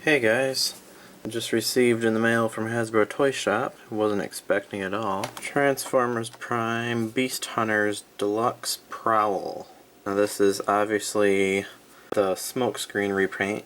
Hey guys, I just received in the mail from Hasbro Toy Shop, wasn't expecting it at all, Transformers Prime Beast Hunters Deluxe Prowl. Now this is obviously the Smokescreen repaint,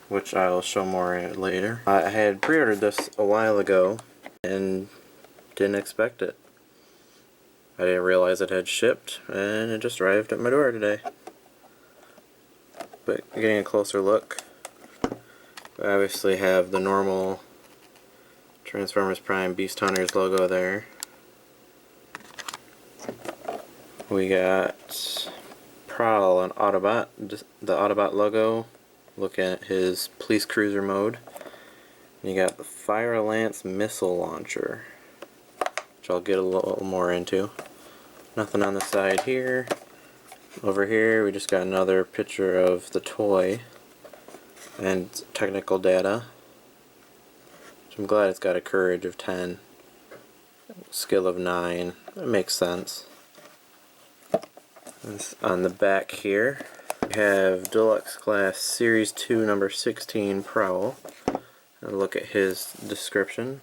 which I'll show more later. I had pre-ordered this a while ago and didn't expect it. I didn't realize it had shipped and it just arrived at my door today. But getting a closer look, we obviously have the normal Transformers Prime Beast Hunters logo there. We got Prowl on Autobot, the Autobot logo. Look at his police cruiser mode. And you got the Fire Lance missile launcher, which I'll get a little more into. Nothing on the side here. Over here we just got another picture of the toy and technical data. So I'm glad it's got a courage of 10, skill of 9. That makes sense. And on the back here we have Deluxe Class Series 2 number 16 Prowl. And look at his description.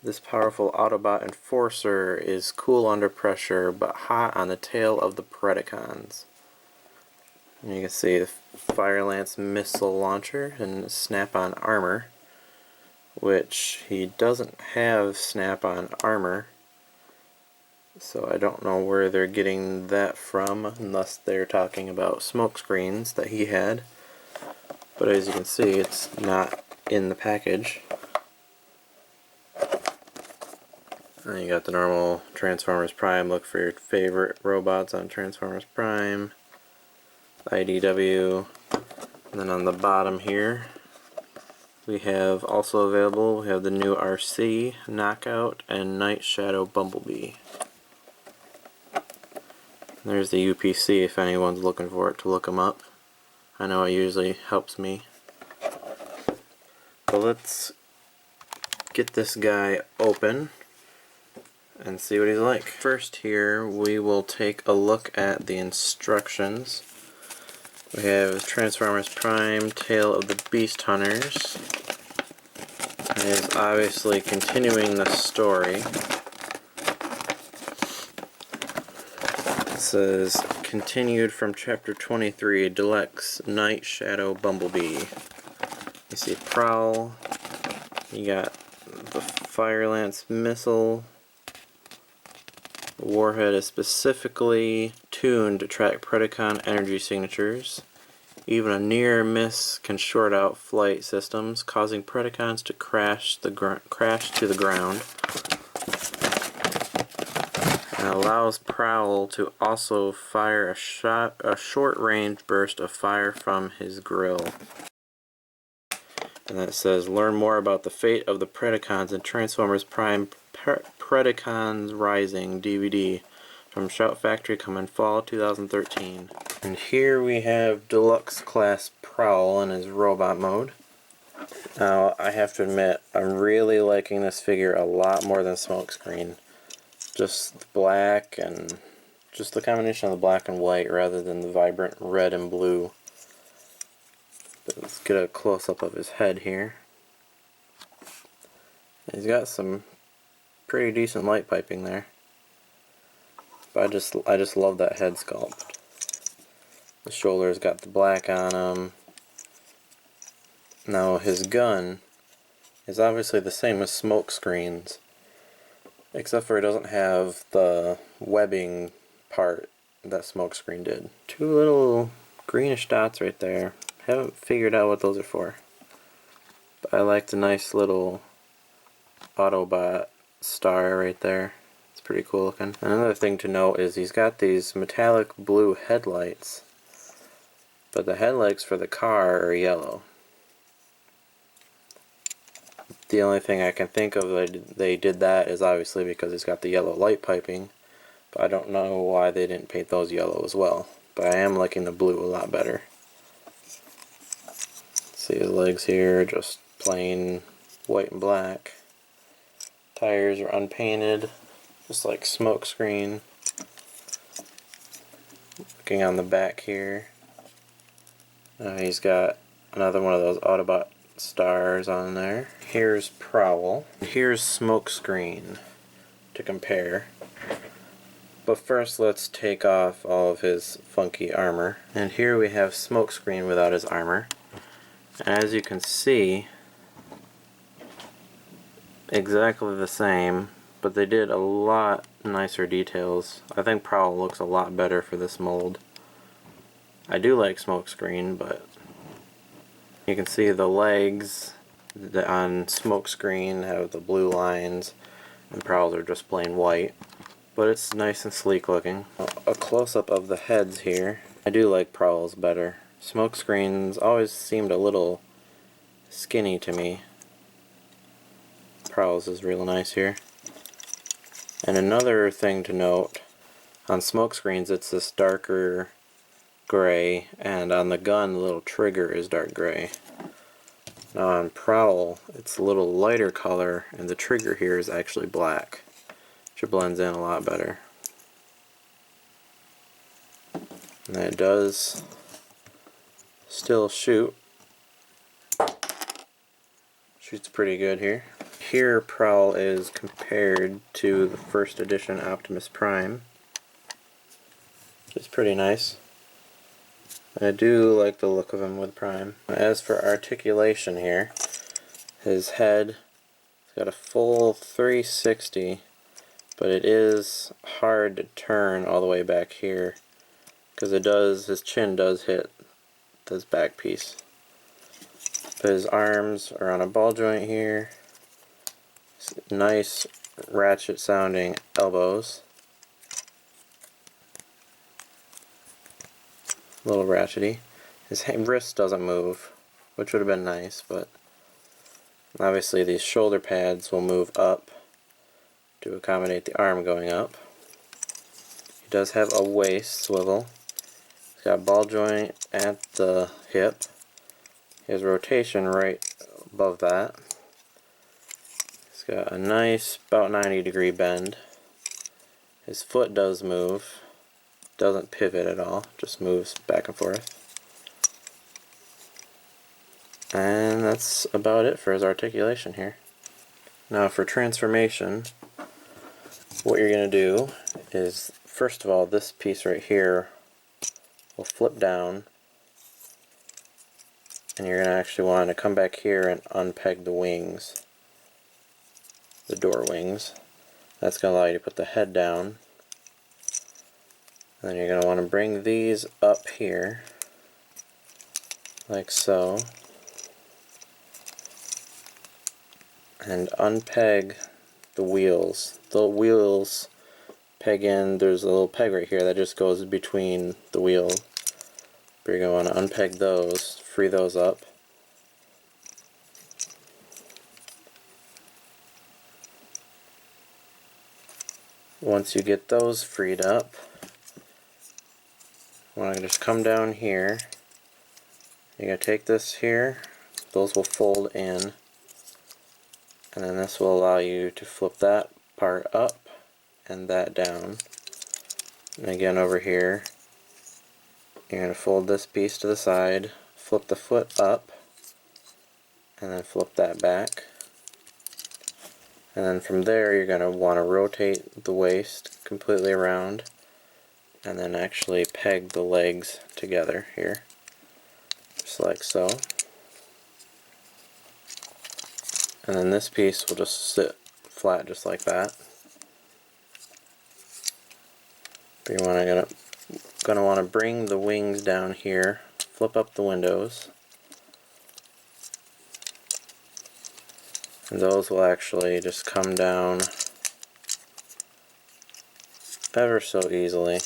This powerful Autobot enforcer is cool under pressure but hot on the tail of the Predacons. And you can see the Fire Lance missile launcher and snap-on armor, which he doesn't have snap-on armor, so I don't know where they're getting that from unless they're talking about smoke screens that he had. But as you can see, it's not in the package. And you got the normal Transformers Prime, look for your favorite robots on Transformers Prime, IDW, and then on the bottom here we have also available, we have the new RC, Knockout, and Night Shadow Bumblebee. There's the UPC if anyone's looking for it to look them up. I know it usually helps me. But let's get this guy open and see what he's like. First here we will take a look at the instructions. We have Transformers Prime, Tale of the Beast Hunters. It is obviously continuing the story. It says, continued from Chapter 23, Deluxe Night Shadow Bumblebee. You see Prowl, you got the Fire Lance missile. The warhead is specifically tuned to track Predacon energy signatures. Even a near miss can short out flight systems, causing Predacons to crash to the ground. And allows Prowl to also fire a short-range burst of fire from his grill. And that says, learn more about the fate of the Predacons in Transformers Prime Predacons Rising DVD from Shout Factory, coming fall 2013. And here we have Deluxe Class Prowl in his robot mode. Now I have to admit, I'm really liking this figure a lot more than Smokescreen. Just the black and just the combination of the black and white rather than the vibrant red and blue. But let's get a close-up of his head here. He's got some pretty decent light piping there. But I just love that head sculpt. The shoulders got the black on them. Now his gun is obviously the same as Smokescreen's, except for it doesn't have the webbing part that Smokescreen did. Two little greenish dots right there. Haven't figured out what those are for. But I like the nice little Autobot star right there. It's pretty cool looking. Another thing to note is he's got these metallic blue headlights, but the headlights for the car are yellow. The only thing I can think of they did that is obviously because it's got the yellow light piping, but I don't know why they didn't paint those yellow as well. But I am liking the blue a lot better. See his legs here, just plain white and black. Tires are unpainted, just like Smokescreen. Looking on the back here, he's got Another one of those Autobot stars on there. Here's Prowl. Here's Smokescreen to compare. But first let's take off all of his funky armor. And here we have Smokescreen without his armor. As you can see, exactly the same, but they did a lot nicer details. I think Prowl looks a lot better for this mold. I do like Smokescreen, but you can see the legs on Smokescreen have the blue lines, and Prowls are just plain white. But it's nice and sleek looking. A close-up of the heads here. I do like Prowls better. Smokescreen's always seemed a little skinny to me. Prowls is real nice here. And another thing to note, on Smokescreens it's this darker gray, and on the gun the little trigger is dark gray. Now on Prowl it's a little lighter color, and the trigger here is actually black, which blends in a lot better. And it does still shoot. Shoots pretty good here. Here Prowl is compared to the first edition Optimus Prime. It's pretty nice. I do like the look of him with Prime. As for articulation here, his head has got a full 360, but it is hard to turn all the way back here because his chin does hit this back piece. But his arms are on a ball joint here. Nice ratchet sounding elbows. A little ratchety. His wrist doesn't move, which would have been nice, but obviously these shoulder pads will move up to accommodate the arm going up. He does have a waist swivel. He's got a ball joint at the hip. He has rotation right above that. He's got a nice about 90-degree bend. His foot does move. Doesn't pivot at all, just moves back and forth. And that's about it for his articulation here. Now for transformation, what you're going to do is, first of all, this piece right here will flip down, and you're going to actually want to come back here and unpeg the wings, the door wings. That's going to allow you to put the head down. And then you're going to want to bring these up here, like so, and unpeg the wheels. The wheels peg in, there's a little peg right here that just goes between the wheel. But you're going to want to unpeg those, free those up. Once you get those freed up, you want to just come down here. You're going to take this here, those will fold in, and then this will allow you to flip that part up and that down. And again over here, you're going to fold this piece to the side, flip the foot up, and then flip that back. And then from there you're going to want to rotate the waist completely around, and then actually peg the legs together here, just like so. And then this piece will just sit flat just like that. But you're gonna want to bring the wings down here, flip up the windows, and those will actually just come down ever so easily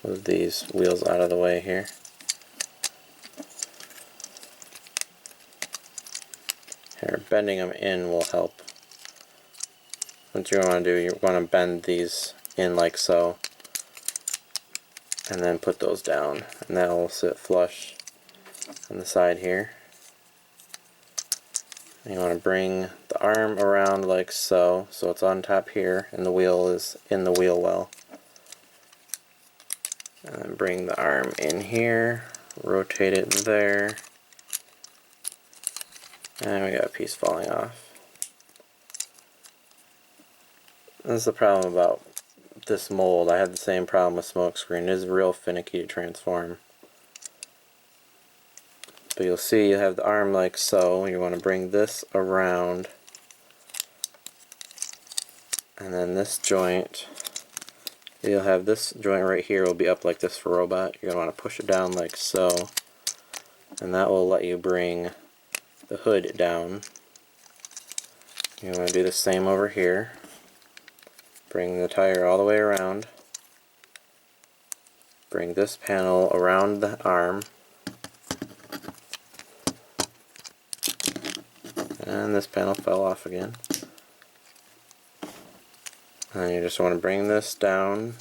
with these wheels out of the way here. Here, bending them in will help. What you want to do, you want to bend these in like so, and then put those down, and that will sit flush on the side here. And you want to bring the arm around like so, so it's on top here, and the wheel is in the wheel well. And then bring the arm in here, rotate it there, and we got a piece falling off. This is the problem about this mold. I had the same problem with Smokescreen. It is real finicky to transform. But you'll see you have the arm like so. You want to bring this around, and then this joint, you'll have this joint right here will be up like this for robot. You're going to want to push it down like so, and that will let you bring the hood down. You want to do the same over here. Bring the tire all the way around. Bring this panel around the arm. And this panel fell off again. And you just want to bring this down,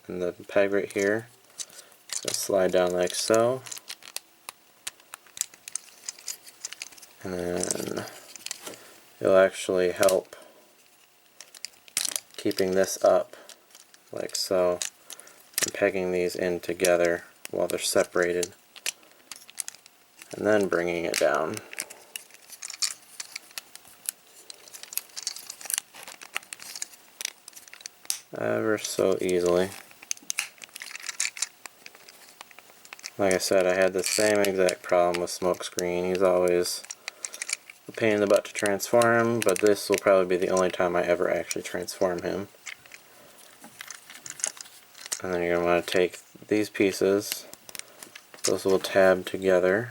and the peg right here, just slide down like so. And then it'll actually help keeping this up like so, and pegging these in together while they're separated, and then bringing it down. Ever so easily. Like I said, I had the same exact problem with Smokescreen. He's always a pain in the butt to transform, but this will probably be the only time I ever actually transform him. And then you're going to want to take these pieces, those will tab together,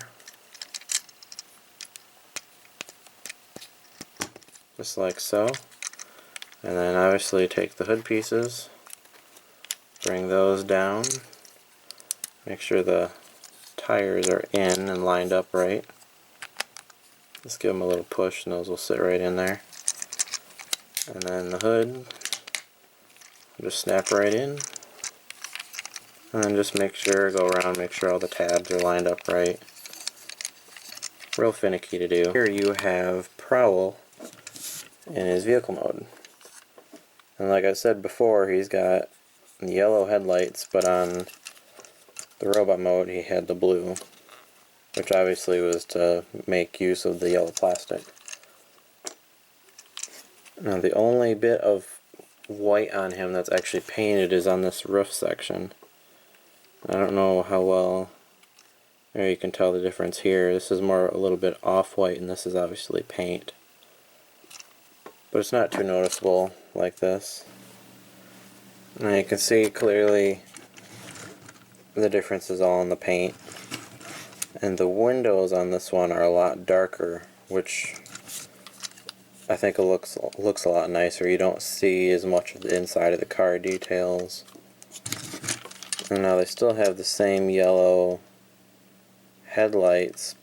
just like so. And then obviously take the hood pieces, bring those down, make sure the tires are in and lined up right. Just give them a little push and those will sit right in there. And then the hood, just snap right in. And then just make sure, go around, make sure all the tabs are lined up right. Real finicky to do. Here you have Prowl in his vehicle mode. And like I said before, he's got yellow headlights, but on the robot mode he had the blue, which obviously was to make use of the yellow plastic. Now the only bit of white on him that's actually painted is on this roof section. I don't know how well there you can tell the difference here. This is more a little bit off-white, and this is obviously paint. But it's not too noticeable like this. Now you can see clearly the difference is all in the paint. And the windows on this one are a lot darker, which I think it looks a lot nicer. You don't see as much of the inside of the car details. And now they still have the same yellow headlights,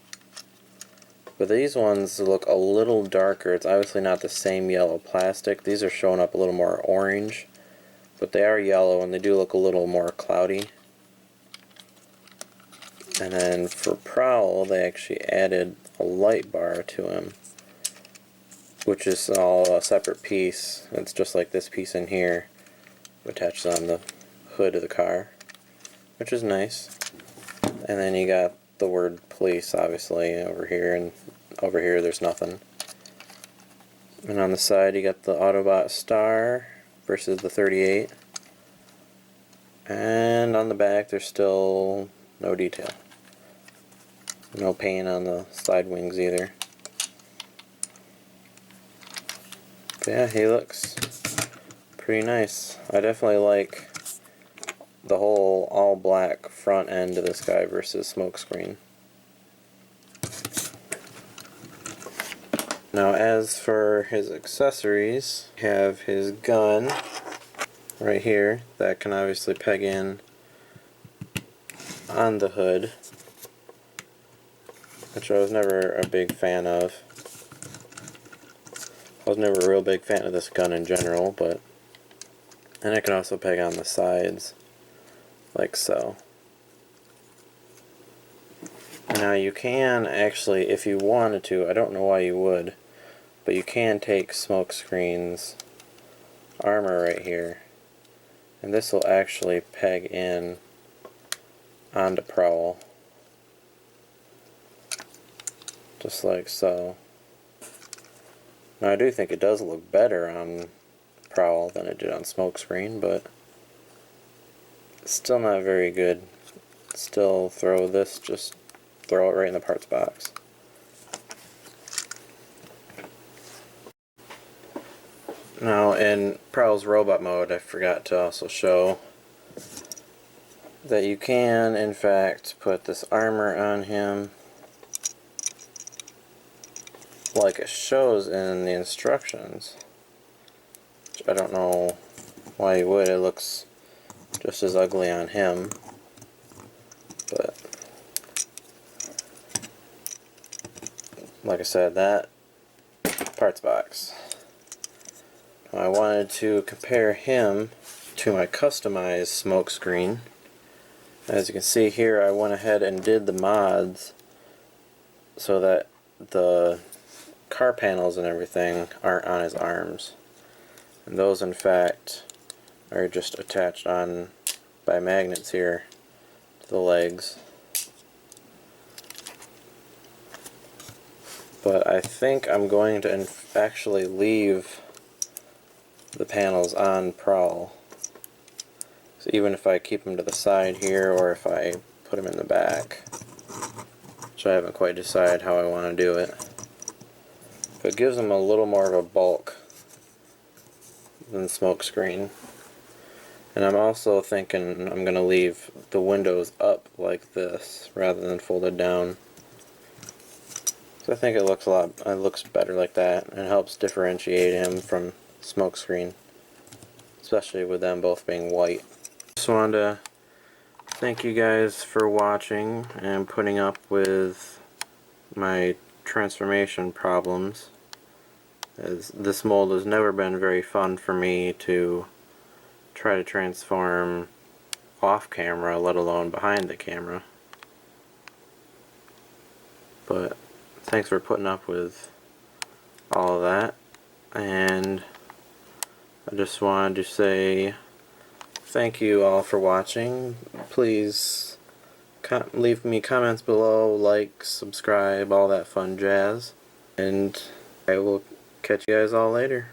but these ones look a little darker. It's obviously not the same yellow plastic. These are showing up a little more orange, but they are yellow and they do look a little more cloudy. And then for Prowl, they actually added a light bar to him, which is all a separate piece. It's just like this piece in here, attaches on the hood of the car, which is nice. And then you got the word police obviously over here, and over here there's nothing. And on the side you got the Autobot star versus the 38. And on the back there's still no detail. No paint on the side wings either. But yeah, he looks pretty nice. I definitely like the whole all black front end of this guy versus Smokescreen. Now as for his accessories, we have his gun right here that can obviously peg in on the hood, which I was never a big fan of. I was never a real big fan of this gun in general, but and it can also peg on the sides like so. Now you can actually, if you wanted to, I don't know why you would, but you can take Smokescreen's armor right here, and this will actually peg in onto Prowl, just like so. Now I do think it does look better on Prowl than it did on Smokescreen, but it's still not very good. Still throw it right in the parts box. Now in Prowl's robot mode, I forgot to also show that you can in fact put this armor on him like it shows in the instructions, which I don't know why you would. It looks just as ugly on him, but like I said, that parts box. I wanted to compare him to my customized Smokescreen. As you can see here, I went ahead and did the mods so that the car panels and everything aren't on his arms. And those in fact are just attached on by magnets here to the legs. But I think I'm going to actually leave the panels on Prowl. So even if I keep them to the side here, or if I put them in the back, which I haven't quite decided how I want to do it. But it gives them a little more of a bulk than Smokescreen. And I'm also thinking I'm going to leave the windows up like this rather than folded down. So I think it looks better like that, and helps differentiate him from Smokescreen, especially with them both being white. Just wanted to thank you guys for watching and putting up with my transformation problems, as this mold has never been very fun for me to try to transform off camera, let alone behind the camera. But thanks for putting up with all of that, and I just wanted to say thank you all for watching. Please leave me comments below, like, subscribe, all that fun jazz, and I will catch you guys all later.